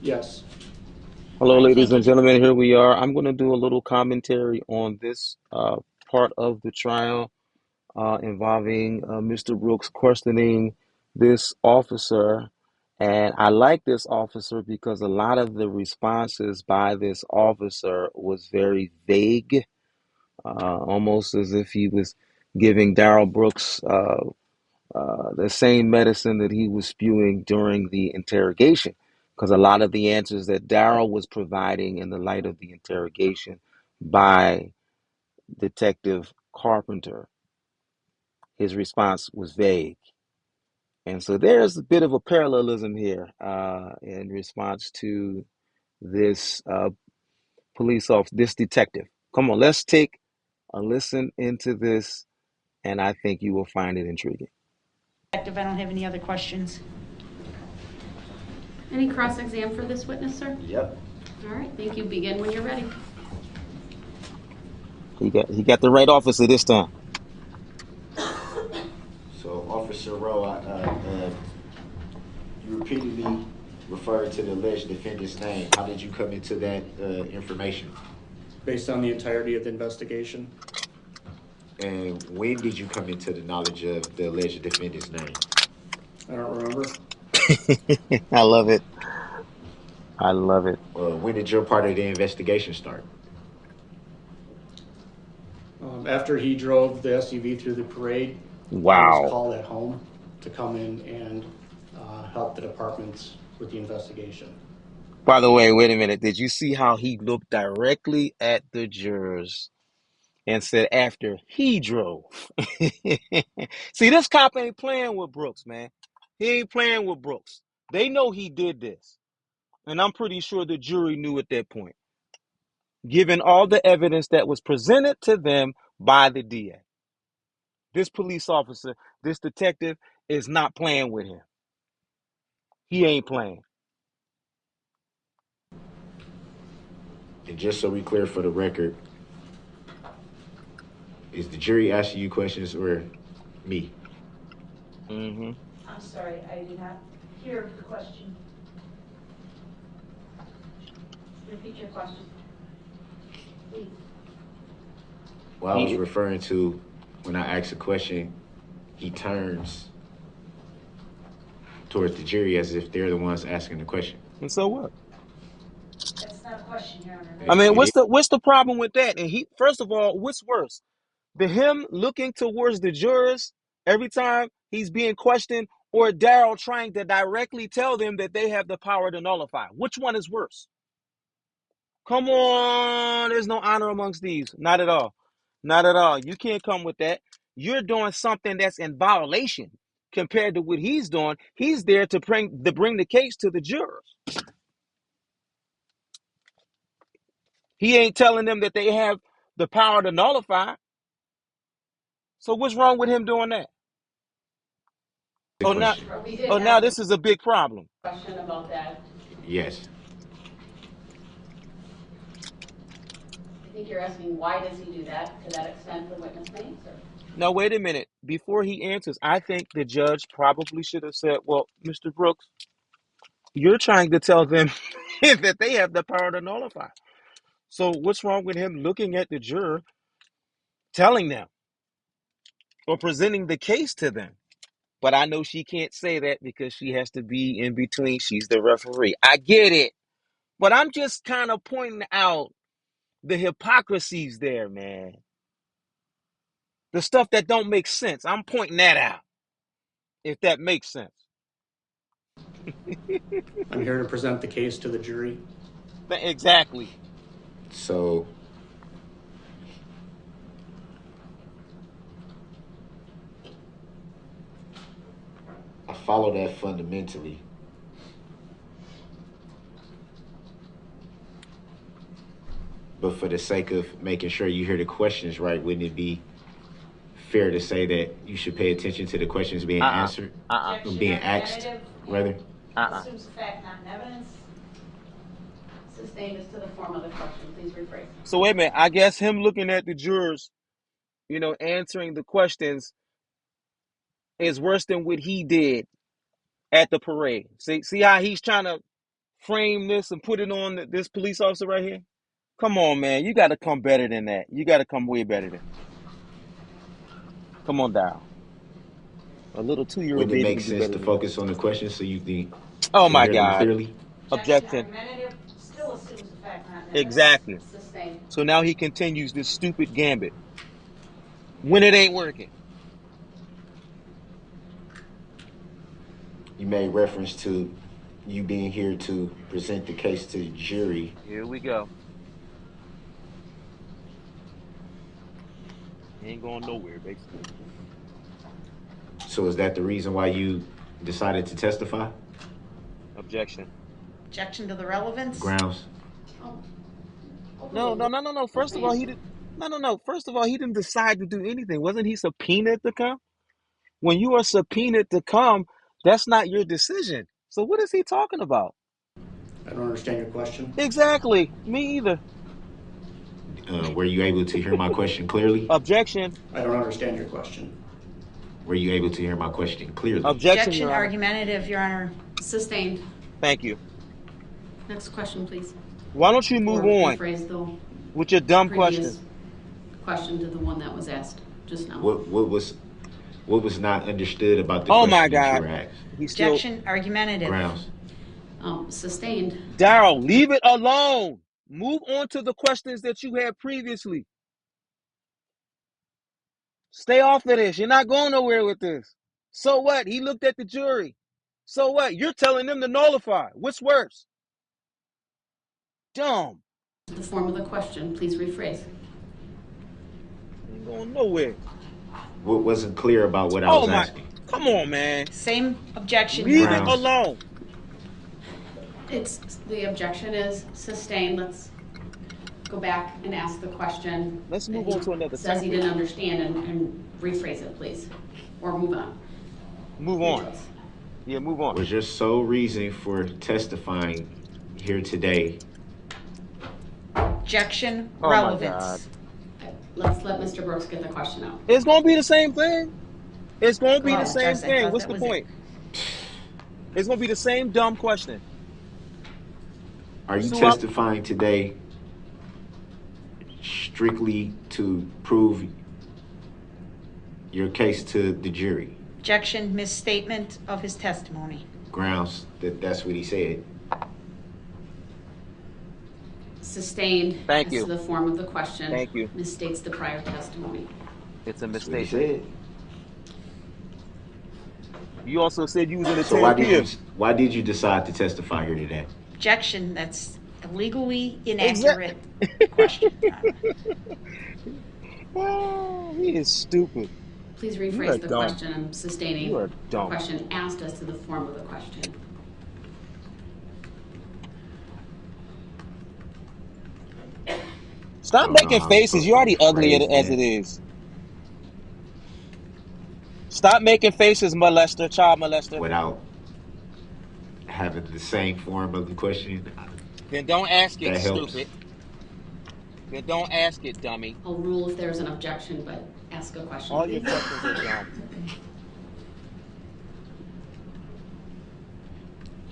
Yes. All Hello, right, ladies thank and you. gentlemen. Here we are. I'm going to do a little commentary on this part of the trial involving Mr. Brooks questioning this officer. And I like this officer because a lot of the responses by this officer was very vague, almost as if he was giving Darrell Brooks the same medicine that he was spewing during the interrogation. Because a lot of the answers that Darrell was providing in the light of the interrogation by Detective Carpenter, his response was vague. And so there's a bit of a parallelism here in response to this police officer, this detective. Come on, let's take a listen into this, and I think you will find it intriguing. Detective, I don't have any other questions. Any cross-exam for this witness, sir? Yep. All right, thank you. Begin when you're ready. He got the right officer this time. So, Officer Rowe, you repeatedly referred to the alleged defendant's name. How did you come into that information? Based on the entirety of the investigation. And when did you come into the knowledge of the alleged defendant's name? I don't remember. I love it. I love it. When did your part of the investigation start? After he drove the SUV through the parade, I was Wow. called at home to come in and help the departments with the investigation. By the way, wait a minute. Did you see how he looked directly at the jurors and said after he drove? See, this cop ain't playing with Brooks, man. He ain't playing with Brooks. They know he did this. And I'm pretty sure the jury knew at that point, given all the evidence that was presented to them by the DA. This police officer, this detective is not playing with him. He ain't playing. And just so we clear for the record, is the jury asking you questions or me? Hmm. I'm sorry, I did not hear the question. Repeat your question, please. Well, I was He referring to when I ask a question, he turns towards the jury as if they're the ones asking the question. and so what? That's not a question, Your Honor. I mean, It is. what's the problem with that? And he first of all, what's worse? The him looking towards the jurors every time he's being questioned, or Darrell trying to directly tell them that they have the power to nullify. Which one is worse? Come on, there's no honor amongst these. Not at all. Not at all. You can't come with that. You're doing something that's in violation compared to what he's doing. He's there to bring the case to the jurors. He ain't telling them that they have the power to nullify. So what's wrong with him doing that? The Oh now, question. We did oh now ask this is a big problem. a question about that. Yes. I think you're asking why does he do that? To that extent, the witness may answer. Now wait a minute. Before he answers, I think the judge probably should have said, "Well, Mr. Brooks, you're trying to tell them that they have the power to nullify. So what's wrong with him looking at the juror, telling them or presenting the case to them?" But I know she can't say that because she has to be in between. She's the referee. I get it. But I'm just kind of pointing out the hypocrisies there, man. The stuff that don't make sense. I'm pointing that out, if that makes sense. I'm here to present the case to the jury. Exactly. So I follow that fundamentally. But for the sake of making sure you hear the questions right, wouldn't it be fair to say that you should pay attention to the questions being Uh-uh. answered, Uh-uh. being asked, rather? Uh-uh. Assumes a fact, not an evidence. Sustained as to the form of the question. Please rephrase. So wait a minute. I guess him looking at the jurors, answering the questions is worse than what he did at the parade. See how he's trying to frame this and put it on this police officer right here? Come on, man. You got to come better than that. You got to come way better than. Come on, Darrell. A little 2-year-old Wouldn't it baby make can do sense better to than that. focus on the question so you Oh can my hear them God. clearly? Objection. Argumentative still assumes the fact not in evidence. Exactly. Sustained. So now he continues this stupid gambit when it ain't working. You made reference to you being here to present the case to the jury. Here we go. He ain't going nowhere, basically. So is that the reason why you decided to testify? Objection. Objection to the relevance? Grounds? Oh. No. First of all, he didn't. No. First of all, he didn't decide to do anything. Wasn't he subpoenaed to come? When you are subpoenaed to come, that's not your decision. So what is he talking about? I don't understand your question. Exactly. Me either. Were you able to hear my question clearly? Objection. I don't understand your question. Were you able to hear my question clearly? Objection, Your Honor. Argumentative, Your Honor. Sustained. Thank you. Next question, please. Why don't you move Or on rephrase the with your dumb previous question? question to the one that was asked just now. What was not understood about the Oh question my that you God. were asked? He's still. Objection, argumentative. Grounds? Sustained. Darrell, leave it alone. Move on to the questions that you had previously. Stay off of this. You're not going nowhere with this. So what? He looked at the jury. So what? You're telling them to nullify. What's worse? Dumb. The form of the question, please rephrase. Ain't going nowhere. What wasn't clear about what I was asking? Come on, man. Same objection, Leave Your it Honor. Grounds. alone. It's, the objection is sustained. Let's go back and ask the question. Let's that move he on to another says he topic. didn't understand and rephrase it, please. Or move on. Move Your on. choice. Yeah, move on. Was your sole reason for testifying here today? Objection, Oh, my relevance. Let's let Mr. Brooks get the question out. It's going to be the same thing. It's going to be Go the ahead, same Judge, I thing. thought What's that the was it. point? It's going to be the same dumb question. Are you So testifying today strictly to prove your case to the jury? Objection, misstatement of his testimony. Grounds that that's what he said. Sustained. Thank as you. to the form of the question. Thank you. Misstates the prior testimony. It's a That's what he mistake. said. You also said you was in a So 10 why did you decide to testify here today? Objection, that's a legally inaccurate question, Your Honor. Oh, he is stupid. Please You are rephrase the dumb. question and sustaining You are the dumb. question asked as to the form of the question. Stop I don't know making how I'm faces. supposed You're to already ugly phrase as that. it is. Stop making faces, molester, child molester. Without having the same form of the question. Then don't ask it, That helps. stupid. Then don't ask it, dummy. I'll rule if there's an objection, but ask a question, All your please. questions are dumb.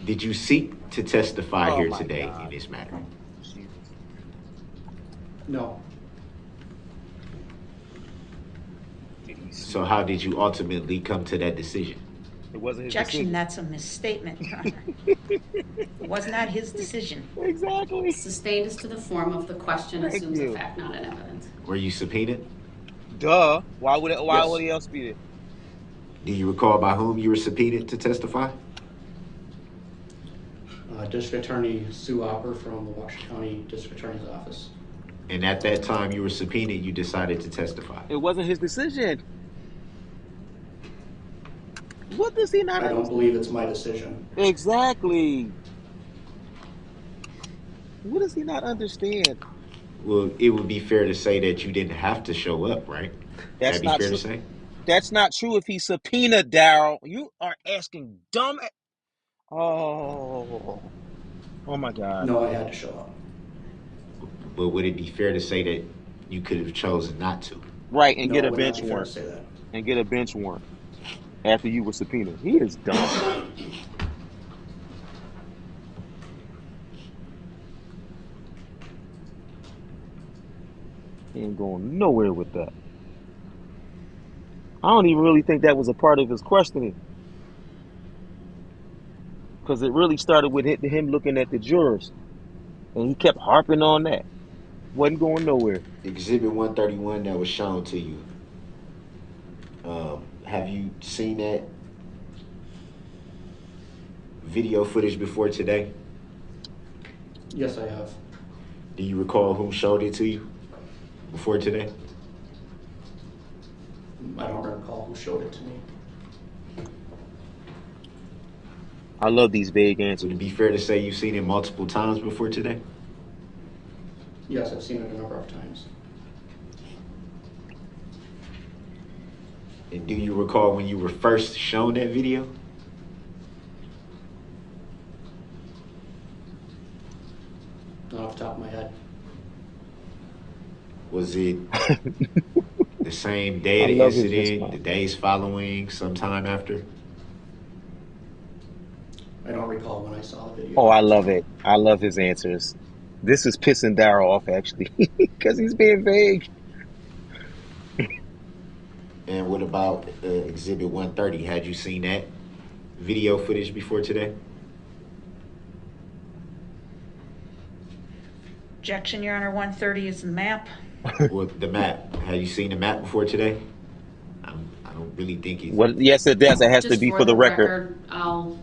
Did you seek to testify Oh here my today God. in this matter? Jesus. No. So how did you ultimately come to that decision? It wasn't his Objection, decision. that's a misstatement, Your Honor. It was not his decision. Exactly. Sustained as to the form of the question Thank assumes you. a fact, not an evidence. Were you subpoenaed? Duh. Why would Yes. he else be there? Do you recall by whom you were subpoenaed to testify? District Attorney Sue Opper from the Washington County District Attorney's Office. And at that time you were subpoenaed, you decided to testify. It wasn't his decision. What does he not I don't understand? believe it's my decision. Exactly. What does he not understand? Well, it would be fair to say that you didn't have to show up, right? That's That'd be not fair true. to say? That's not true if he subpoenaed Darrell. You are asking dumb. Oh my God. No, I had to show up. But would it be fair to say that you could have chosen not to? Right, and No, get it a would not bench be fair to warrant. say that. And get a bench warrant after you were subpoenaed. He is dumb. Ain't going nowhere with that. I don't even really think that was a part of his questioning because it really started with him looking at the jurors and he kept harping on that. Wasn't going nowhere. Exhibit 131 that was shown to you. Have you seen that video footage before today? Yes, I have. Do you recall who showed it to you before today? I don't recall who showed it to me. I love these vague Would answers. it be fair to say you've seen it multiple times before today? Yes, I've seen it a number of times. And do you recall when you were first shown that video? Not off the top of my head. Was it the same day I of the love his incident, the response. days following, sometime after? I don't recall when I saw the video. Oh, I love it. I love his answers. This is pissing Darrell off actually because he's being vague. And what about Exhibit 130? Had you seen that video footage before today? Objection, Your Honor, 130 is the map. Or the map? Had you seen the map before today? I don't really think it. What? Yes, it does. It has to Just be for the record. I'll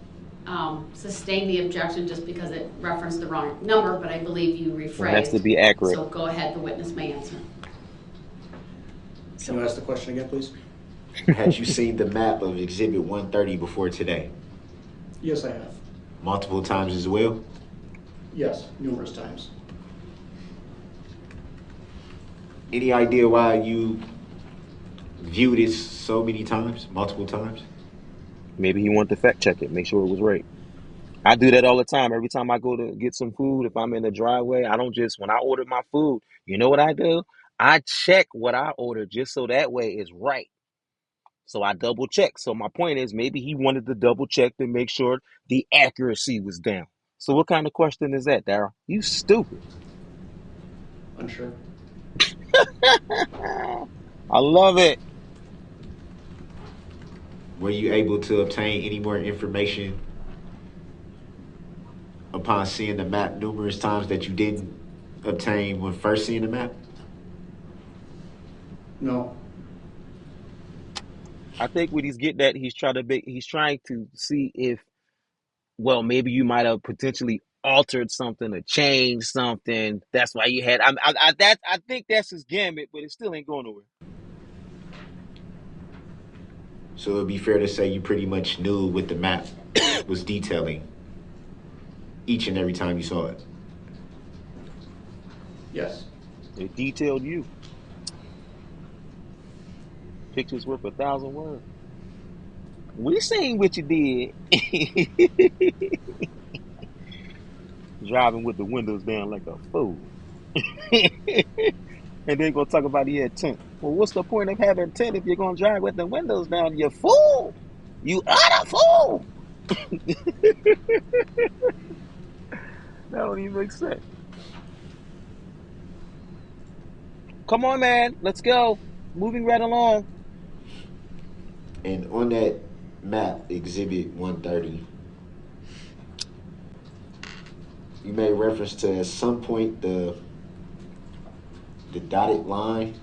sustain the objection just because it referenced the wrong number, but I believe you rephrased. It has to be accurate. So go ahead, the witness may answer. Can you ask the question again, please? Had you seen the map of Exhibit 130 before today? Yes, I have. Multiple times as well? Yes, numerous times. Any idea why you viewed it so many times, multiple times? Maybe he wanted to fact check it, make sure it was right. I do that all the time. Every time I go to get some food, if I'm in the driveway, I don't just, when I order my food, you know what I do? I check what I ordered just so that way it's right. So I double check. So my point is maybe he wanted to double check to make sure the accuracy was down. So what kind of question is that, Darrell? You stupid. Unsure. I love it. Were you able to obtain any more information upon seeing the map numerous times that you didn't obtain when first seeing the map? No. I think what he's getting at, he's trying to see if, well, maybe you might have potentially altered something or changed something. That's why you had. I think that's his gambit, but it still ain't going nowhere. So it would be fair to say you pretty much knew what the map was detailing each and every time you saw it. Yes. It detailed you. Pictures worth 1,000 words. We seen what you did. Driving with the windows down like a fool. And then gonna talk about he had tent. Well, what's the point of having tent if you're gonna drive with the windows down? You fool! You utter fool! That don't even make sense. Come on, man. Let's go. Moving right along. And on that map, Exhibit 130, you made reference to at some point the dotted line,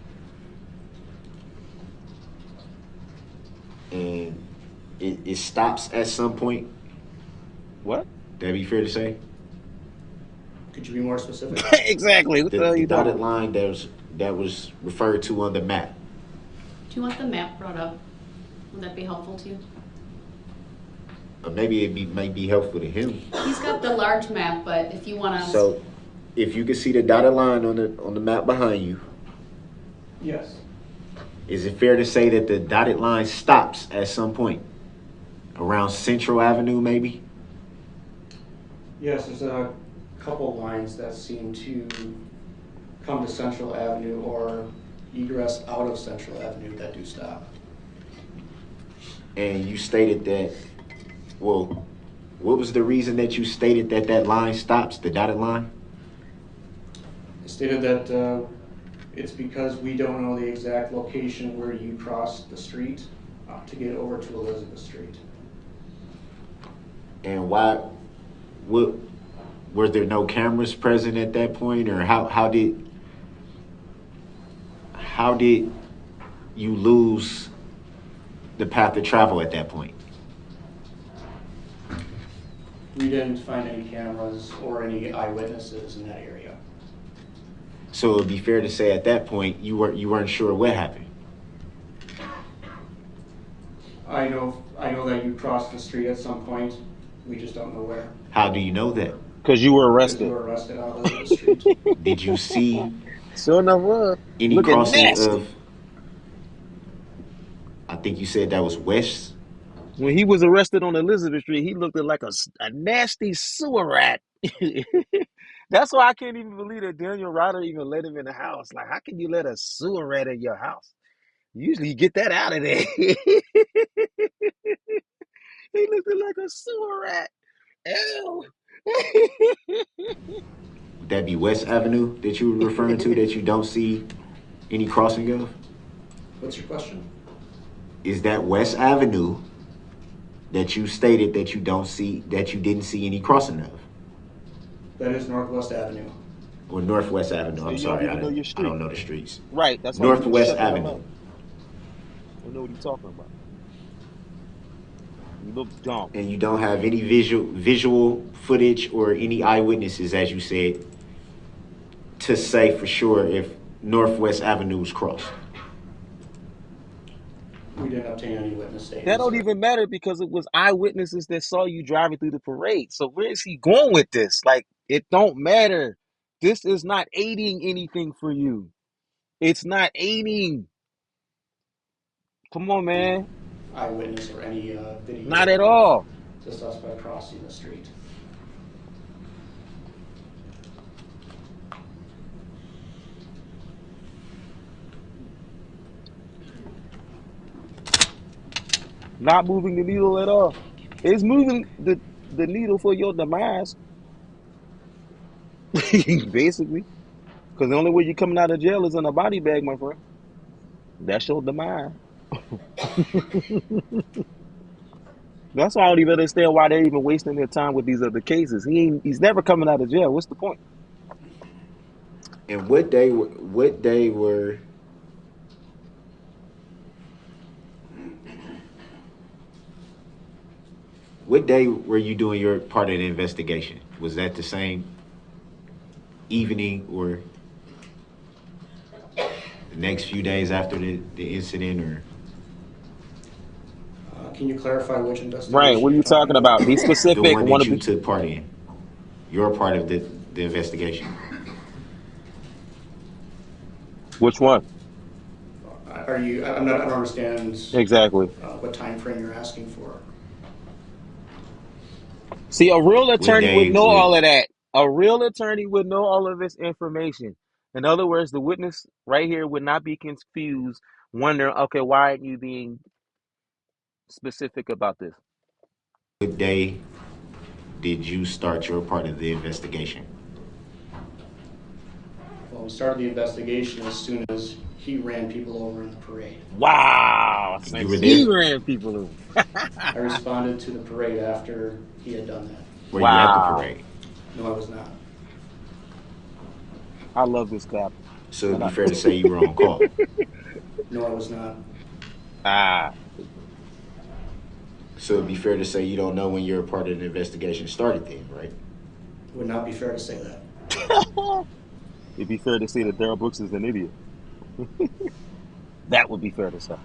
and it stops at some point. What? That'd be fair to say. Could you be more specific? Exactly. What the hell The you dotted doing? line that was referred to on the map. Do you want the map brought up? Would that be helpful to you? Maybe might be helpful to him. He's got the large map, but if you want to. So, if you can see the dotted line on the map behind you, Yes. is it fair to say that the dotted line stops at some point around Central Avenue, maybe? Yes, there's a couple lines that seem to come to Central Avenue or egress out of Central Avenue that do stop. And you stated that, well, what was the reason that you stated that line stops, the dotted line? It stated that It's because we don't know the exact location where you crossed the street to get over to Elizabeth Street. And why? What? Were there no cameras present at that point, or how did you lose the path of travel at that point? We didn't find any cameras or any eyewitnesses in that area. So it would be fair to say at that point you weren't sure what happened. I know that you crossed the street at some point. We just don't know where. How do you know that? Because you were Because you arrested. were arrested on Elizabeth Street. Did you see Sure enough, was any looking crossing nasty. of? I think you said that was west. When he was arrested on Elizabeth Street, he looked like a nasty sewer rat. That's why I can't even believe that Daniel Ryder even let him in the house. Like, how can you let a sewer rat in your house? Usually you get that out of there. He looked like a sewer rat. Ew. Would that be West Avenue that you were referring to that you don't see any crossing of? What's your question? Is that West Avenue that you stated that you didn't see any crossing of? That is Northwest Avenue. Or Northwest Avenue. So I'm you sorry, don't even know your I street. don't know the streets. Right, that's why Northwest you shut him Avenue. up. You know what he's talking about. You look dumb. And you don't have any visual footage or any eyewitnesses, as you said, to say for sure if Northwest Avenue was crossed. We didn't obtain any witness statements. That don't even matter because it was eyewitnesses that saw you driving through the parade. So where is he going with this? Like, it don't matter. This is not aiding anything for you. It's not aiding. Come on, man. Eyewitness or any video. Not at all. The suspect crossing the street. Not moving the needle at all. It's moving the needle for your demise. Basically. Because the only way you're coming out of jail is in a body bag, my friend. That's your demise. That's why I don't even understand why they're even wasting their time with these other cases. He's never coming out of jail. What's the point? And what day were you doing your part of the investigation? Was that the same evening or the next few days after the incident, or? Can you clarify which investigation? Right, what are you talking about? Be The specific. one Want that to you be took part in. Your part of the investigation. which one? Are you? I don't understand. Exactly. What time frame you're asking for? See, a real attorney day would know would- all of that. A real attorney would know all of this information. In other words, the witness right here would not be confused, wondering, okay, why aren't you being specific about this? What day did you start your part of the investigation? Well, we started the investigation as soon as he ran people over in the parade. Wow. You were He there? ran people over. I responded to the parade after he had done that. Were you at the Wow. parade? No, I was not. I love this cap. So it'd be fair to say you were on call. No, I was not. Ah. So it'd be fair to say you don't know when your part of the investigation started then, right? Would not be fair to say that. It'd be fair to say that Darrell Brooks is an idiot. That would be fair to say.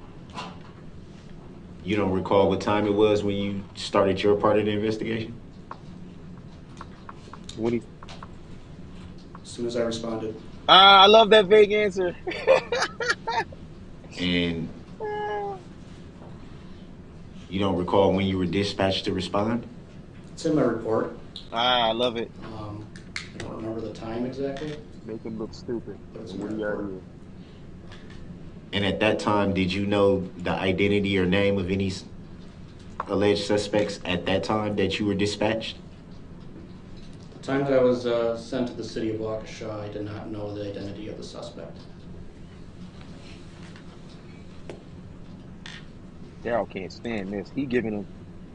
You don't recall what time it was when you started your part of the investigation? When he, As soon as I responded. I love that vague answer. And you don't recall when you were dispatched to respond? It's in my report. I love it. I don't remember the time exactly. Make him look stupid. But it's What in he my already report. is. And at that time, did you know the identity or name of any alleged suspects at that time that you were dispatched? The time that I was sent to the city of Waukesha, I did not know the identity of the suspect. Darrell can't stand this. He giving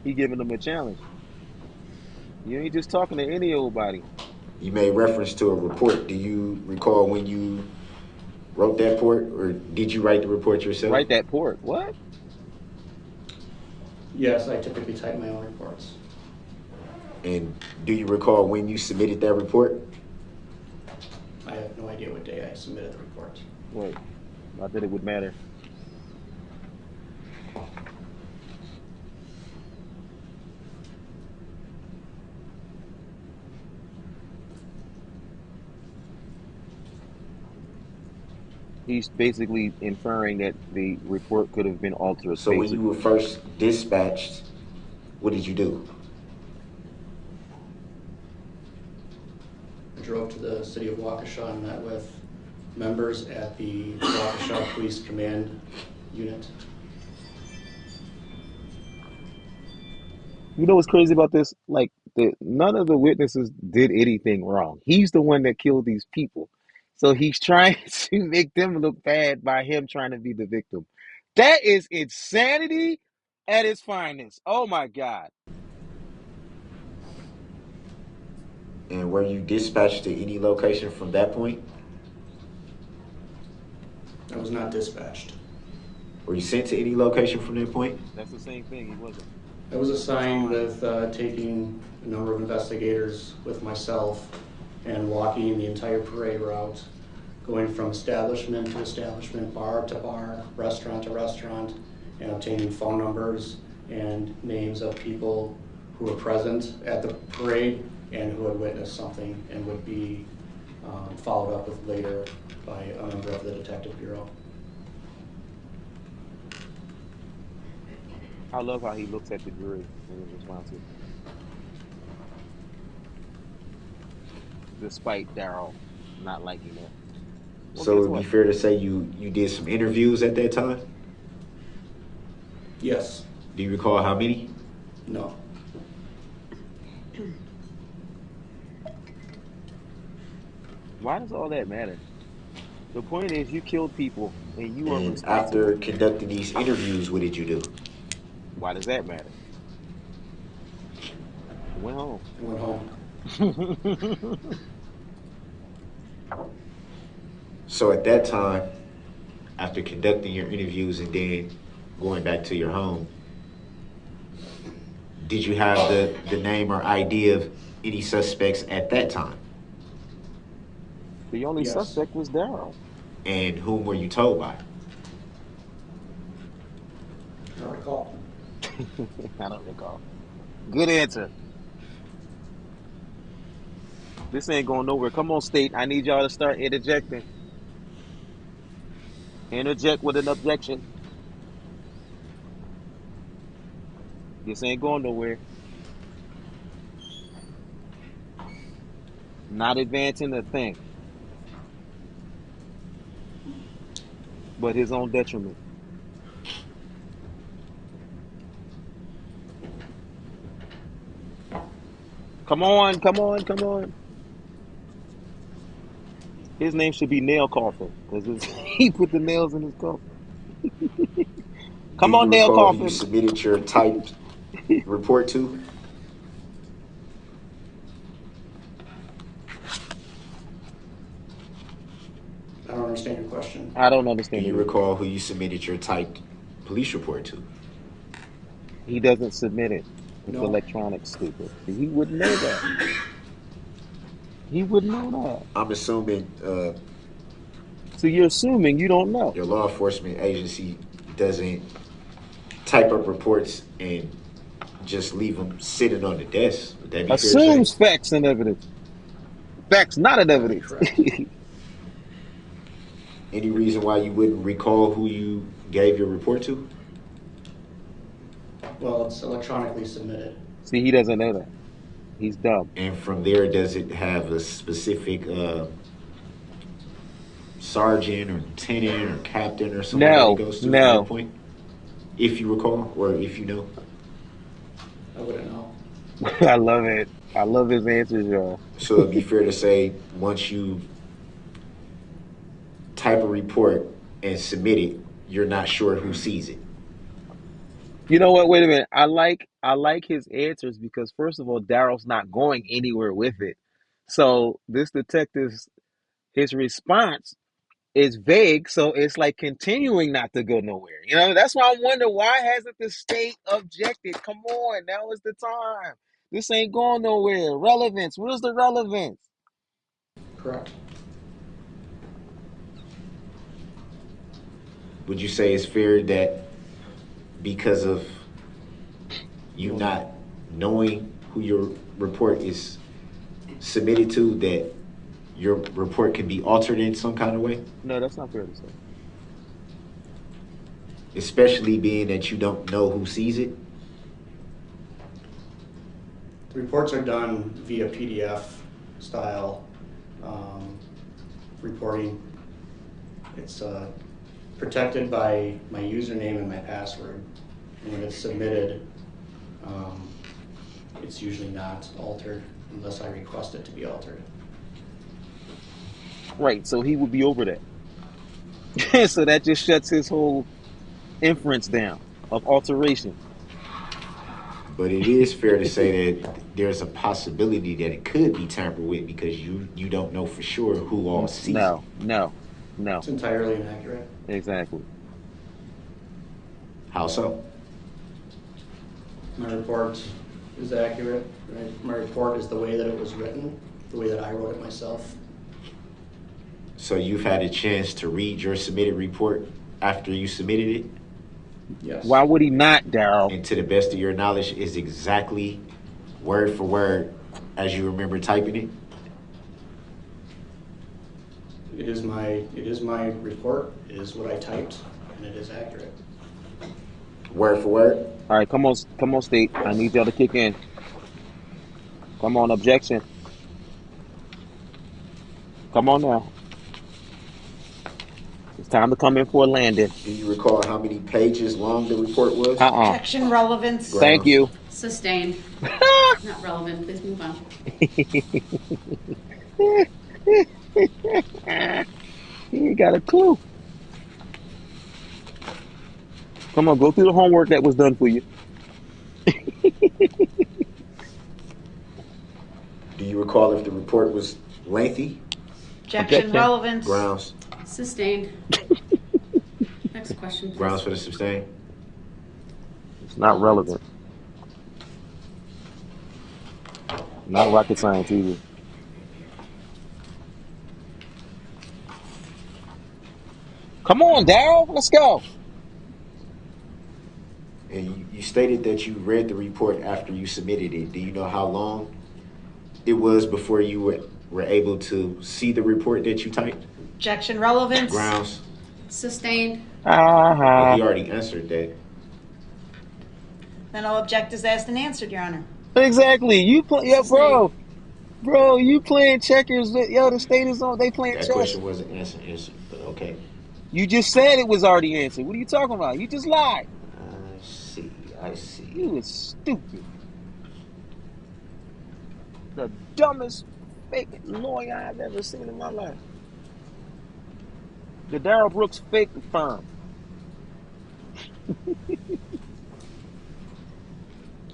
them a challenge. You ain't just talking to any old body. You made reference to a report. Do you recall when you wrote that report, or did you write the report yourself? Write that port. What? Yes, I typically type my own reports. And do you recall when you submitted that report? I have no idea what day I submitted the report. Wait, not that it would matter. He's basically inferring that the report could have been altered. So when you were first dispatched, what did you do? I drove to the city of Waukesha and met with members at the Waukesha Police Command Unit. You know what's crazy about this? Like, none of the witnesses did anything wrong. He's the one that killed these people. So he's trying to make them look bad by him trying to be the victim. That is insanity at its finest. Oh my God. And were you dispatched to any location from that point? I was not dispatched. Were you sent to any location from that point? That's the same thing. He wasn't. I was assigned with taking a number of investigators with myself and walking the entire parade route, going from establishment to establishment, bar to bar, restaurant to restaurant, and obtaining phone numbers and names of people who were present at the parade and who had witnessed something and would be followed up with later by a member of the Detective Bureau. I love how he looks at the jury in his responses. Despite Darrell not liking it. Well, So guess it would what? be fair to say you did some interviews at that time? Yes. Do you recall how many? No. Why does all that matter? The point is you killed people and you are And responsible. after conducting these interviews, what did you do? Why does that matter? Went home. I went home. So at that time, after conducting your interviews and then going back to your home, did you have the name or ID of any suspects at that time? The only Yes. suspect was Darrell. And whom were you told by? I don't recall. I don't recall. Good answer. This ain't going nowhere. Come on, state. I need y'all to start interjecting. Interject with an objection. This ain't going nowhere. Not advancing a thing, but his own detriment. Come on, come on, come on. His name should be Nail Coffin because he put the nails in his coffin. Do Come you on, Nail recall who you Coffin. submitted your typed report to? I don't understand your question. I don't Do understand it you either. recall who you submitted your typed police report to? He doesn't submit it. It's No. electronic, stupid. See, he wouldn't know that. He wouldn't know that. I'm assuming So you're assuming you don't know. your law enforcement agency doesn't type up reports and just leave them sitting on the desk. Would that be fair to say? Assumes facts and evidence. Facts not an That would be evidence. correct. Any reason why you wouldn't recall who you gave your report to? Well, it's electronically submitted. See, he doesn't know that. He's dumb. And from there, does it have a specific sergeant or lieutenant or captain or somebody that it goes to from that No. point? If you recall, or if you know. I wouldn't know. I love it. I love his answers, y'all. So it'd be fair to say once you type a report and submit it, you're not sure who sees it. You know what? Wait a minute. I like his answers because first of all, Darrell's not going anywhere with it. So this detective's his response is vague, so it's like continuing not to go nowhere. That's why I wonder why hasn't the state objected? Come on, now is the time. This ain't going nowhere. Relevance. Where's the relevance? Correct. Would you say it's fair that because of you not knowing who your report is submitted to, that your report can be altered in some kind of way? No, that's not fair to say. Especially being that you don't know who sees it? The reports are done via PDF style reporting. It's protected by my username and my password. And when it's submitted, it's usually not altered unless I request it to be altered. Right, so he would be over that. So that just shuts his whole inference down of alteration. But it is fair to say that there's a possibility that it could be tampered with because you don't know for sure who all sees it. No. It's entirely inaccurate. Exactly. How so? My report is accurate. Right? My report is the way that it was written, the way that I wrote it myself. So you've had a chance to read your submitted report after you submitted it? Yes. Why would he not, Darrell? And to the best of your knowledge, is exactly word for word as you remember typing it? It is my report. It is what I typed, and it is accurate. Word for word? All right, come on, state. I need y'all to kick in. Come on, objection. Come on now. It's time to come in for a landing. Do you recall how many pages long the report was? Objection, relevance. Thank you. Sustained. Not relevant. Please move on. You ain't got a clue. Come on, go through the homework that was done for you. Do you recall if the report was lengthy? Objection, relevance. Grounds. Sustained. Next question, please. Grounds for the sustain? It's not relevant. Not rocket science either. Come on, Darrell. Let's go. And you stated that you read the report after you submitted it. Do you know how long it was before you were able to see the report that you typed? Objection, relevance. Grounds? Sustained. Well, he already answered that. Then I'll object as asked and answered, Your Honor. Exactly. Bro, you playing checkers. Yo, the state is on. They playing That chess. question wasn't answered, but okay. You just said it was already answered. What are you talking about? You just lied. I see. You is stupid. The dumbest fake lawyer I've ever seen in my life. The Darrell Brooks fake firm.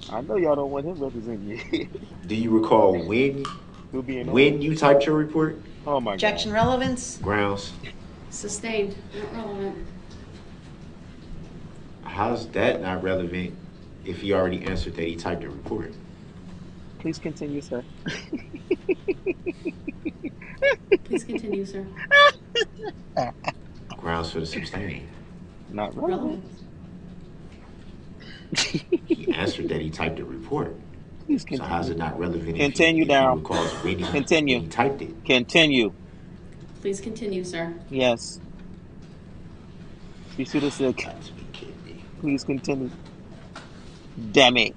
I know y'all don't want him representing you. Do you recall when you typed your report? Oh my Objection, God. relevance. Grounds. Sustained. Not relevant. How's that not relevant if he already answered that he typed a report? Please continue, sir. Please continue, sir. Grounds for the sustain. Not relevant. He answered that he typed a report. Please So continue. how's it not relevant Continue, if he Darrell. recalls when Continue. he typed it? Continue. Please continue, sir. Yes. You should have said, Got to be kidding me. please continue. Damn it.